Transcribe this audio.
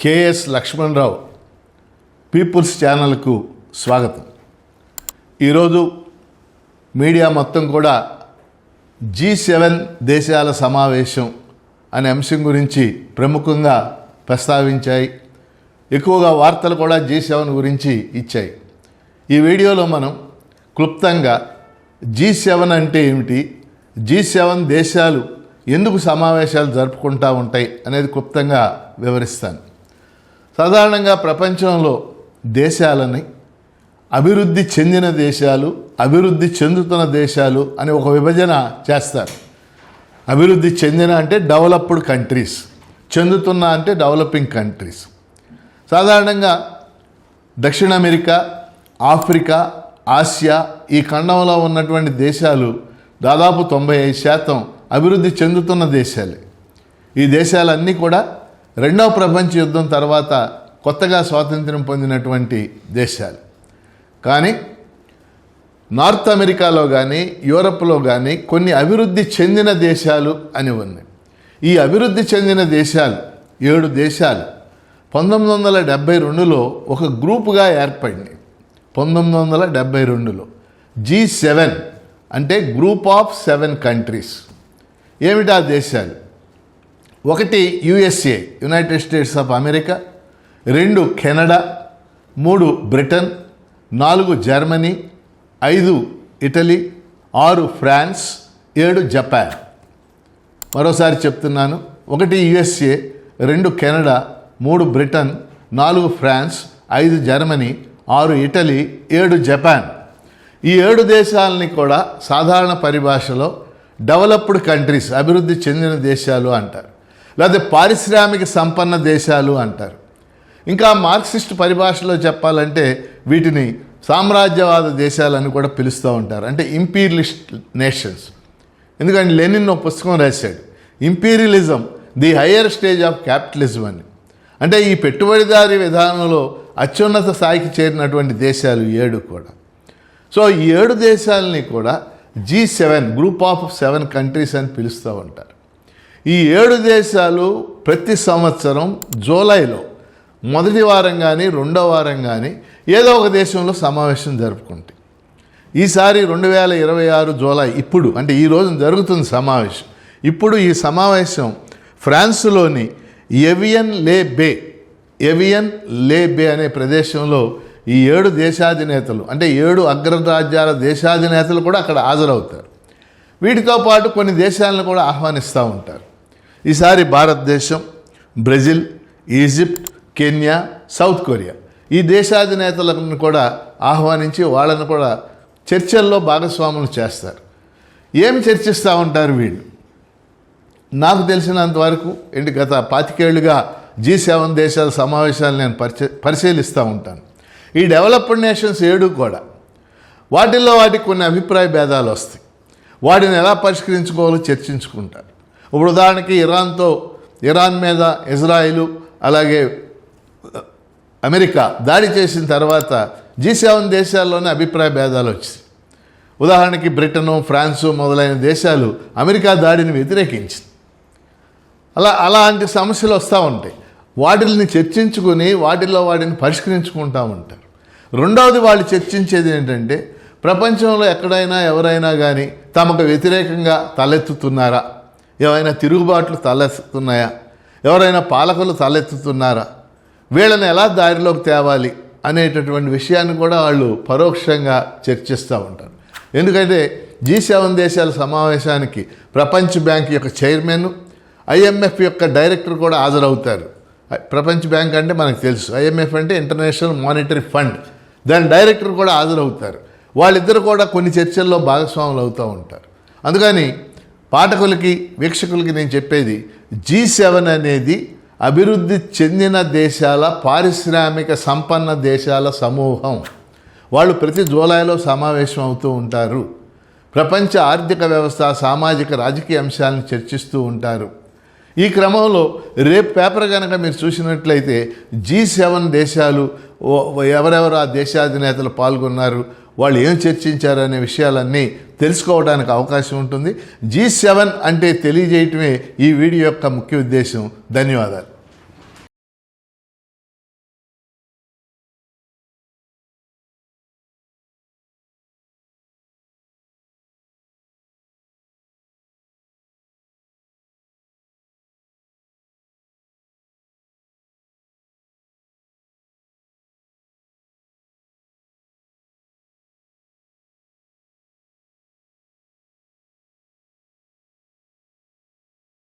KS Lakshmanarao peoples ఛానల్కు స్వాగతం. ఈరోజు మీడియా మొత్తం కూడా G7 దేశాల సమావేశం అనే అంశం గురించి ప్రముఖంగా ప్రస్తావించాయి. ఎక్కువగా వార్తలు కూడా G7 గురించి ఇచ్చాయి. ఈ వీడియోలో మనం క్లుప్తంగా G7 అంటే ఏమిటి, G7 దేశాలు ఎందుకు సమావేశాలు జరుపుకుంటూ ఉంటాయి అనేది క్లుప్తంగా వివరిస్తాను. సాధారణంగా ప్రపంచంలో దేశాలని అభివృద్ధి చెందిన దేశాలు, అభివృద్ధి చెందుతున్న దేశాలు అని ఒక విభజన చేస్తారు. అభివృద్ధి చెందిన అంటే డెవలప్డ్ కంట్రీస్, చెందుతున్న అంటే డెవలపింగ్ కంట్రీస్. సాధారణంగా దక్షిణ అమెరికా, ఆఫ్రికా, ఆసియా ఈ ఖండంలో ఉన్నటువంటి దేశాలు దాదాపు 95% అభివృద్ధి చెందుతున్న దేశాలే. ఈ దేశాలన్నీ కూడా రెండవ ప్రపంచ యుద్ధం తర్వాత కొత్తగా స్వాతంత్ర్యం పొందినటువంటి దేశాలు. కానీ నార్త్ అమెరికాలో కానీ యూరప్లో కానీ కొన్ని అభివృద్ధి చెందిన దేశాలు అని ఉన్నాయి. ఈ అభివృద్ధి చెందిన దేశాలు 7 దేశాలు 1972లో ఒక గ్రూపుగా ఏర్పడింది. 1972లో G7 అంటే గ్రూప్ ఆఫ్ 7 కంట్రీస్. ఏమిటా దేశాలు? 1 USA united states of America, 2 Canada, 3 Britain, 4 Germany, 5 Italy, 6 France, 7 Japan. మరోసారి చెప్తున్నాను, 1 USA, 2 Canada, 3 Britain, 4 France, 5 Germany, 6 Italy, 7 Japan. ఈ 7 దేశాలని కూడా సాధారణ పరిభాషలో డెవలప్డ్ కంట్రీస్, అభివృద్ధి చెందిన దేశాలు అంటారు, లేదా పారిశ్రామిక సంపన్న దేశాలు అంటారు. ఇంకా మార్క్సిస్ట్ పరిభాషలో చెప్పాలంటే వీటిని సామ్రాజ్యవాద దేశాలని కూడా పిలుస్తూ ఉంటారు, అంటే ఇంపీరియలిస్ట్ నేషన్స్. ఎందుకంటే లెనిన్ ఒక పుస్తకం రాశాడు, imperialism the higher stage of capitalism అని. అంటే ఈ పెట్టుబడిదారీ విధానంలో అత్యున్నత స్థాయికి చేరినటువంటి దేశాలు 7 కూడా. సో ఈ 7 దేశాలని కూడా G7 గ్రూప్ ఆఫ్ 7 కంట్రీస్ అని పిలుస్తూ ఉంటారు. ఈ 7 దేశాలు ప్రతి సంవత్సరం జూలైలో మొదటి వారం కానీ రెండో వారం కానీ ఏదో ఒక దేశంలో సమావేశం జరుపుకుంటాయి. ఈసారి 2026 జూలై ఇప్పుడు అంటే ఈ రోజు జరుగుతుంది సమావేశం. ఇప్పుడు ఈ సమావేశం ఫ్రాన్స్లోని ఎవియన్ లే బే అనే ప్రదేశంలో ఈ 7 దేశాధినేతలు అంటే 7 అగ్రరాజ్యాల దేశాధినేతలు కూడా అక్కడ హాజరవుతారు. వీటితో పాటు కొన్ని దేశాలను కూడా ఆహ్వానిస్తూ ఉంటారు. ఈసారి భారతదేశం, Brazil, Egypt, Kenya, south Korea ఈ దేశాధినేతలను కూడా ఆహ్వానించి వాళ్ళను కూడా చర్చల్లో భాగస్వాములు చేస్తారు. ఏమి చర్చిస్తూ ఉంటారు వీళ్ళు? నాకు తెలిసినంతవరకు గత 25 ఏళ్ళుగా G7 దేశాల సమావేశాలు నేను పరిశీలిస్తూ ఉంటాను. ఈ డెవలప్డ్ నేషన్స్ 7 కూడా వాటికి కొన్ని అభిప్రాయ భేదాలు వస్తాయి. వాటిని ఎలా పరిష్కరించుకోవాలో చర్చించుకుంటారు. ఇప్పుడు ఉదాహరణకి ఇరాన్ మీద ఇజ్రాయిలు అలాగే అమెరికా దాడి చేసిన తర్వాత G7 దేశాల్లోనే అభిప్రాయ భేదాలు వచ్చాయి. ఉదాహరణకి బ్రిటను, ఫ్రాన్సు మొదలైన దేశాలు అమెరికా దాడిని వ్యతిరేకించింది. అలాంటి సమస్యలు వస్తూ ఉంటాయి. వాటిని చర్చించుకుని వాటిని పరిష్కరించుకుంటూ ఉంటారు. రెండవది వాళ్ళు చర్చించేది ఏంటంటే ప్రపంచంలో ఎక్కడైనా ఎవరైనా కానీ తమకు వ్యతిరేకంగా తలెత్తుతున్నారా, ఏవైనా తిరుగుబాట్లు తలెత్తుతున్నాయా, ఎవరైనా పాలకులు తలెత్తుతున్నారా, వీళ్ళని ఎలా దారిలోకి తేవాలి అనేటటువంటి విషయాన్ని కూడా వాళ్ళు పరోక్షంగా చర్చిస్తూ ఉంటారు. ఎందుకంటే G7 దేశాల సమావేశానికి ప్రపంచ బ్యాంక్ యొక్క చైర్మన్, IMF యొక్క డైరెక్టర్ కూడా హాజరవుతారు. ప్రపంచ బ్యాంక్ అంటే మనకు తెలుసు, IMF అంటే ఇంటర్నేషనల్ మానిటరీ ఫండ్, దాని డైరెక్టర్ కూడా హాజరవుతారు. వాళ్ళిద్దరు కూడా కొన్ని చర్చల్లో భాగస్వాములు అవుతూ ఉంటారు. అందుకని పాఠకులకి, వీక్షకులకి నేను చెప్పేది G7 అనేది అభివృద్ధి చెందిన దేశాల పారిశ్రామిక సంపన్న దేశాల సమూహం. వాళ్ళు ప్రతి జూలైలో సమావేశం అవుతూ ఉంటారు. ప్రపంచ ఆర్థిక వ్యవస్థ, సామాజిక, రాజకీయ అంశాలను చర్చిస్తూ ఉంటారు. ఈ క్రమంలో రేపు పేపర్ కనుక మీరు చూసినట్లయితే G7 దేశాలు ఎవరెవరు ఆ దేశాధినేతలు పాల్గొన్నారు, వాళ్ళు ఏం చర్చించారు అనే విషయాలన్నీ తెలుసుకోవడానికి అవకాశం ఉంటుంది. G7 అంటే తెలియజేయటమే ఈ వీడియో యొక్క ముఖ్య ఉద్దేశం. ధన్యవాదాలు.